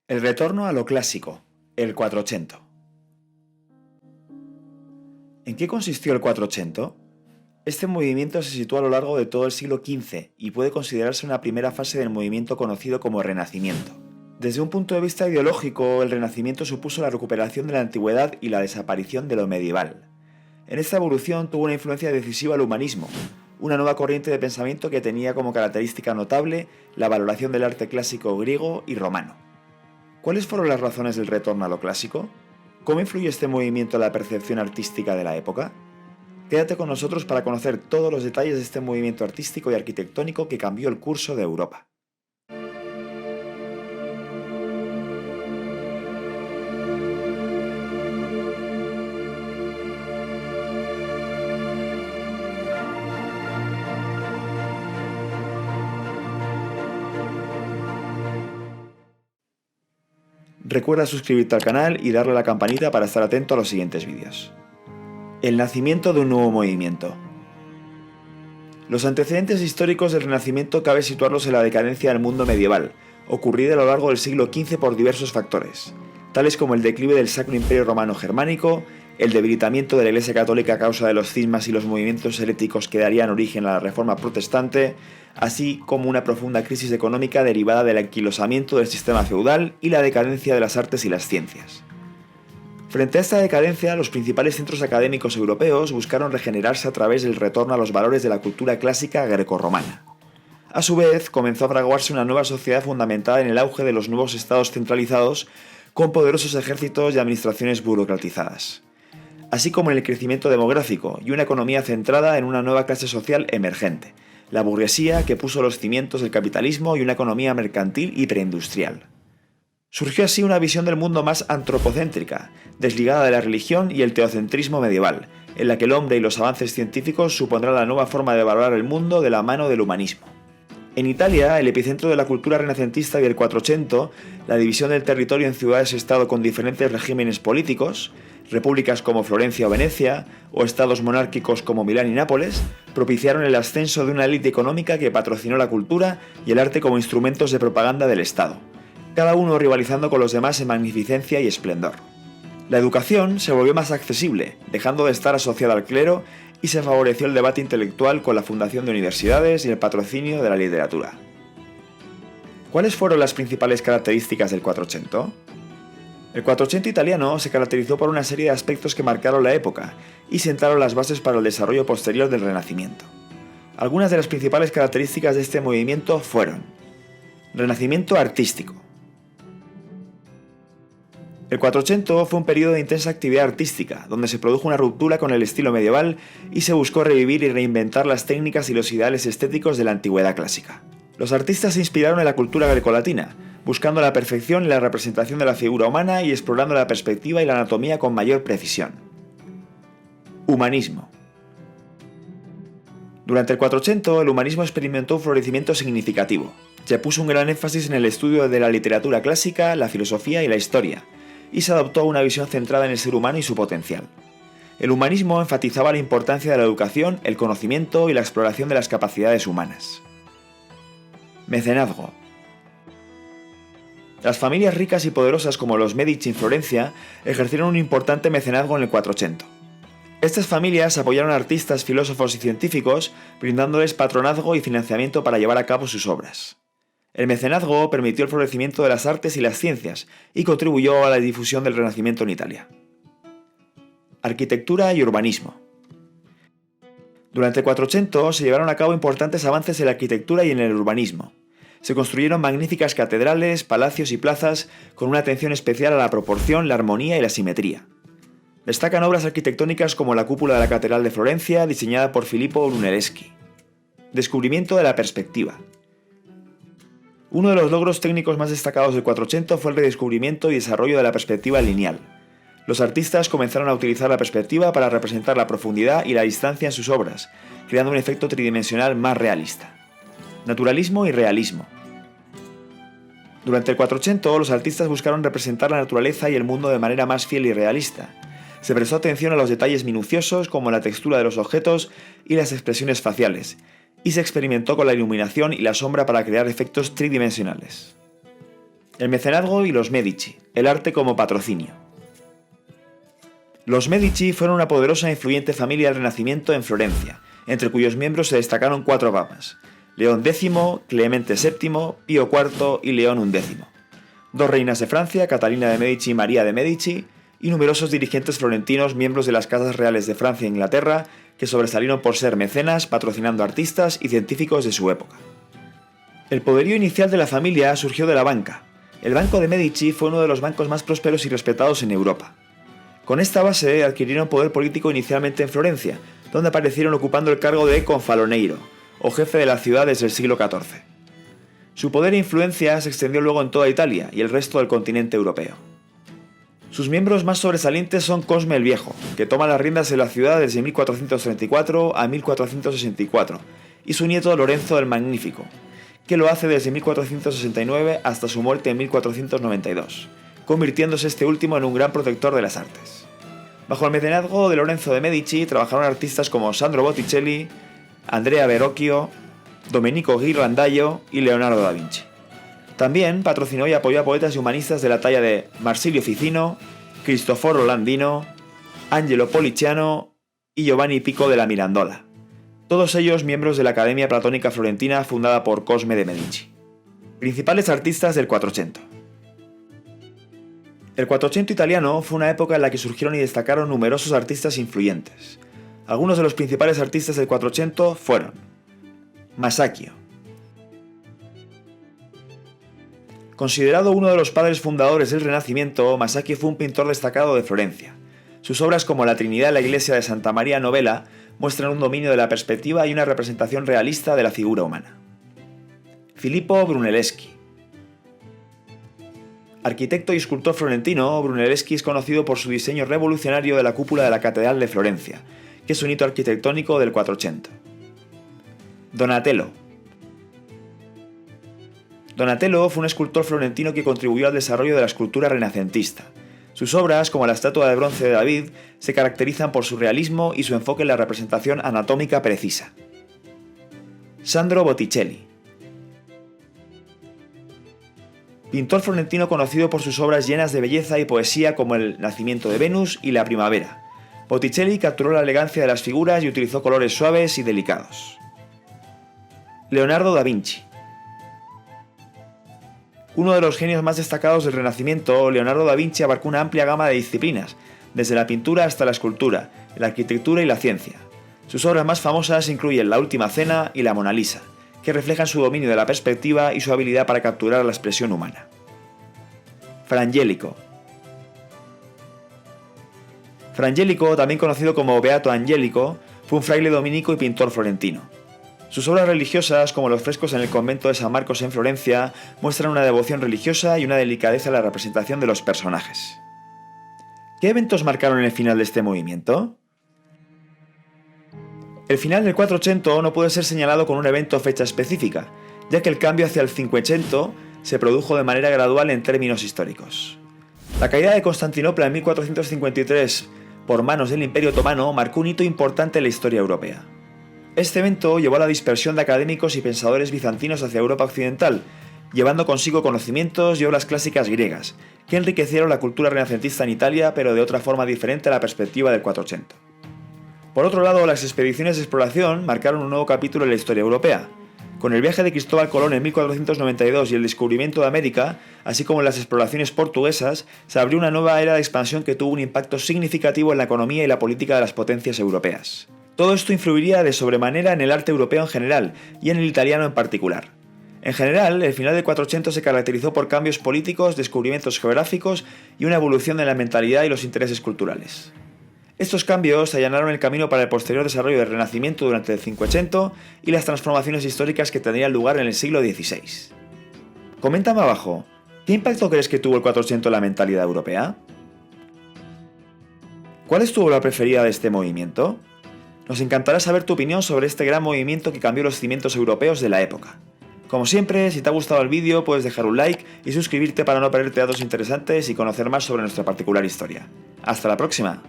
El retorno a lo clásico, el Quattrocento. ¿En qué consistió el Quattrocento? Este movimiento se sitúa a lo largo de todo el siglo XV y puede considerarse una primera fase del movimiento conocido como Renacimiento. Desde un punto de vista ideológico, el Renacimiento supuso la recuperación de la antigüedad y la desaparición de lo medieval. En esta evolución tuvo una influencia decisiva el humanismo, una nueva corriente de pensamiento que tenía como característica notable la valoración del arte clásico griego y romano. ¿Cuáles fueron las razones del retorno a lo clásico? ¿Cómo influyó este movimiento en la percepción artística de la época? Quédate con nosotros para conocer todos los detalles de este movimiento artístico y arquitectónico que cambió el curso de Europa. Recuerda suscribirte al canal y darle a la campanita para estar atento a los siguientes vídeos. El nacimiento de un nuevo movimiento. Los antecedentes históricos del Renacimiento cabe situarlos en la decadencia del mundo medieval, ocurrida a lo largo del siglo XV por diversos factores, tales como el declive del Sacro Imperio Romano Germánico, el debilitamiento de la Iglesia Católica a causa de los cismas y los movimientos heréticos que darían origen a la Reforma Protestante, así como una profunda crisis económica derivada del anquilosamiento del sistema feudal y la decadencia de las artes y las ciencias. Frente a esta decadencia, los principales centros académicos europeos buscaron regenerarse a través del retorno a los valores de la cultura clásica grecorromana. A su vez, comenzó a fraguarse una nueva sociedad fundamentada en el auge de los nuevos estados centralizados con poderosos ejércitos y administraciones burocratizadas, así como en el crecimiento demográfico y una economía centrada en una nueva clase social emergente, la burguesía que puso los cimientos del capitalismo y una economía mercantil y preindustrial. Surgió así una visión del mundo más antropocéntrica, desligada de la religión y el teocentrismo medieval, en la que el hombre y los avances científicos supondrán la nueva forma de valorar el mundo de la mano del humanismo. En Italia, el epicentro de la cultura renacentista y del Quattrocento, la división del territorio en ciudades-estado con diferentes regímenes políticos, repúblicas como Florencia o Venecia, o estados monárquicos como Milán y Nápoles, propiciaron el ascenso de una élite económica que patrocinó la cultura y el arte como instrumentos de propaganda del Estado, cada uno rivalizando con los demás en magnificencia y esplendor. La educación se volvió más accesible, dejando de estar asociada al clero, y se favoreció el debate intelectual con la fundación de universidades y el patrocinio de la literatura. ¿Cuáles fueron las principales características del Quattrocento? El Quattrocento italiano se caracterizó por una serie de aspectos que marcaron la época y sentaron las bases para el desarrollo posterior del Renacimiento. Algunas de las principales características de este movimiento fueron: Renacimiento artístico. El Quattrocento fue un periodo de intensa actividad artística, donde se produjo una ruptura con el estilo medieval y se buscó revivir y reinventar las técnicas y los ideales estéticos de la antigüedad clásica. Los artistas se inspiraron en la cultura grecolatina, buscando la perfección en la representación de la figura humana y explorando la perspectiva y la anatomía con mayor precisión. Humanismo. Durante el Quattrocento, el humanismo experimentó un florecimiento significativo. Se puso un gran énfasis en el estudio de la literatura clásica, la filosofía y la historia, y se adoptó una visión centrada en el ser humano y su potencial. El humanismo enfatizaba la importancia de la educación, el conocimiento y la exploración de las capacidades humanas. Mecenazgo. Las familias ricas y poderosas como los Medici en Florencia ejercieron un importante mecenazgo en el Quattrocento. Estas familias apoyaron a artistas, filósofos y científicos, brindándoles patronazgo y financiamiento para llevar a cabo sus obras. El mecenazgo permitió el florecimiento de las artes y las ciencias y contribuyó a la difusión del Renacimiento en Italia. Arquitectura y urbanismo. Durante el Quattrocento se llevaron a cabo importantes avances en la arquitectura y en el urbanismo. Se construyeron magníficas catedrales, palacios y plazas con una atención especial a la proporción, la armonía y la simetría. Destacan obras arquitectónicas como la cúpula de la Catedral de Florencia, diseñada por Filippo Brunelleschi. Descubrimiento de la perspectiva. Uno de los logros técnicos más destacados del Quattrocento fue el redescubrimiento y desarrollo de la perspectiva lineal. Los artistas comenzaron a utilizar la perspectiva para representar la profundidad y la distancia en sus obras, creando un efecto tridimensional más realista. Naturalismo y realismo. Durante el Quattrocento, los artistas buscaron representar la naturaleza y el mundo de manera más fiel y realista. Se prestó atención a los detalles minuciosos como la textura de los objetos y las expresiones faciales, y se experimentó con la iluminación y la sombra para crear efectos tridimensionales. El mecenazgo y los Medici, el arte como patrocinio. Los Medici fueron una poderosa e influyente familia del Renacimiento en Florencia, entre cuyos miembros se destacaron 4 papas: León X, Clemente VII, Pío IV y León XI. 2 reinas de Francia, Catalina de Medici y María de Medici, y numerosos dirigentes florentinos, miembros de las casas reales de Francia e Inglaterra, que sobresalieron por ser mecenas, patrocinando artistas y científicos de su época. El poderío inicial de la familia surgió de la banca. El Banco de Medici fue uno de los bancos más prósperos y respetados en Europa. Con esta base adquirieron poder político inicialmente en Florencia, donde aparecieron ocupando el cargo de confaloneiro, o jefe de la ciudad desde el siglo XIV. Su poder e influencia se extendió luego en toda Italia y el resto del continente europeo. Sus miembros más sobresalientes son Cosme el Viejo, que toma las riendas de la ciudad desde 1434 a 1464, y su nieto Lorenzo el Magnífico, que lo hace desde 1469 hasta su muerte en 1492, convirtiéndose este último en un gran protector de las artes. Bajo el mecenazgo de Lorenzo de Medici trabajaron artistas como Sandro Botticelli, Andrea Verrocchio, Domenico Ghirlandaio y Leonardo da Vinci. También patrocinó y apoyó a poetas y humanistas de la talla de Marsilio Ficino, Cristoforo Landino, Angelo Policiano y Giovanni Pico de la Mirandola, todos ellos miembros de la Academia Platónica Florentina fundada por Cosme de Medici. Principales artistas del Quattrocento. El Quattrocento italiano fue una época en la que surgieron y destacaron numerosos artistas influyentes. Algunos de los principales artistas del Quattrocento fueron Masaccio. Considerado uno de los padres fundadores del Renacimiento, Masaccio fue un pintor destacado de Florencia. Sus obras como La Trinidad en la iglesia de Santa María Novella muestran un dominio de la perspectiva y una representación realista de la figura humana. Filippo Brunelleschi. Arquitecto y escultor florentino, Brunelleschi es conocido por su diseño revolucionario de la cúpula de la Catedral de Florencia, que es un hito arquitectónico del Quattrocento. Donatello. Donatello fue un escultor florentino que contribuyó al desarrollo de la escultura renacentista. Sus obras, como la estatua de bronce de David, se caracterizan por su realismo y su enfoque en la representación anatómica precisa. Sandro Botticelli. Pintor florentino conocido por sus obras llenas de belleza y poesía como El nacimiento de Venus y La primavera. Botticelli capturó la elegancia de las figuras y utilizó colores suaves y delicados. Leonardo da Vinci. Uno de los genios más destacados del Renacimiento, Leonardo da Vinci abarcó una amplia gama de disciplinas, desde la pintura hasta la escultura, la arquitectura y la ciencia. Sus obras más famosas incluyen La Última Cena y La Mona Lisa, que reflejan su dominio de la perspectiva y su habilidad para capturar la expresión humana. Fra Angelico. Fra Angelico, también conocido como Beato Angelico, fue un fraile dominico y pintor florentino. Sus obras religiosas, como los frescos en el convento de San Marcos en Florencia, muestran una devoción religiosa y una delicadeza en la representación de los personajes. ¿Qué eventos marcaron el final de este movimiento? El final del Quattrocento no puede ser señalado con un evento o fecha específica, ya que el cambio hacia el Cinquecento se produjo de manera gradual en términos históricos. La caída de Constantinopla en 1453 por manos del Imperio Otomano marcó un hito importante en la historia europea. Este evento llevó a la dispersión de académicos y pensadores bizantinos hacia Europa occidental, llevando consigo conocimientos y obras clásicas griegas, que enriquecieron la cultura renacentista en Italia, pero de otra forma diferente a la perspectiva del Quattrocento. Por otro lado, las expediciones de exploración marcaron un nuevo capítulo en la historia europea. Con el viaje de Cristóbal Colón en 1492 y el descubrimiento de América, así como las exploraciones portuguesas, se abrió una nueva era de expansión que tuvo un impacto significativo en la economía y la política de las potencias europeas. Todo esto influiría de sobremanera en el arte europeo en general y en el italiano en particular. En general, el final del Quattrocento se caracterizó por cambios políticos, descubrimientos geográficos y una evolución de la mentalidad y los intereses culturales. Estos cambios allanaron el camino para el posterior desarrollo del Renacimiento durante el Cinquecento y las transformaciones históricas que tendrían lugar en el siglo XVI. Coméntame abajo, ¿qué impacto crees que tuvo el Quattrocento en la mentalidad europea? ¿Cuál es tu obra preferida de este movimiento? Nos encantará saber tu opinión sobre este gran movimiento que cambió los cimientos europeos de la época. Como siempre, si te ha gustado el vídeo puedes dejar un like y suscribirte para no perderte datos interesantes y conocer más sobre nuestra particular historia. ¡Hasta la próxima!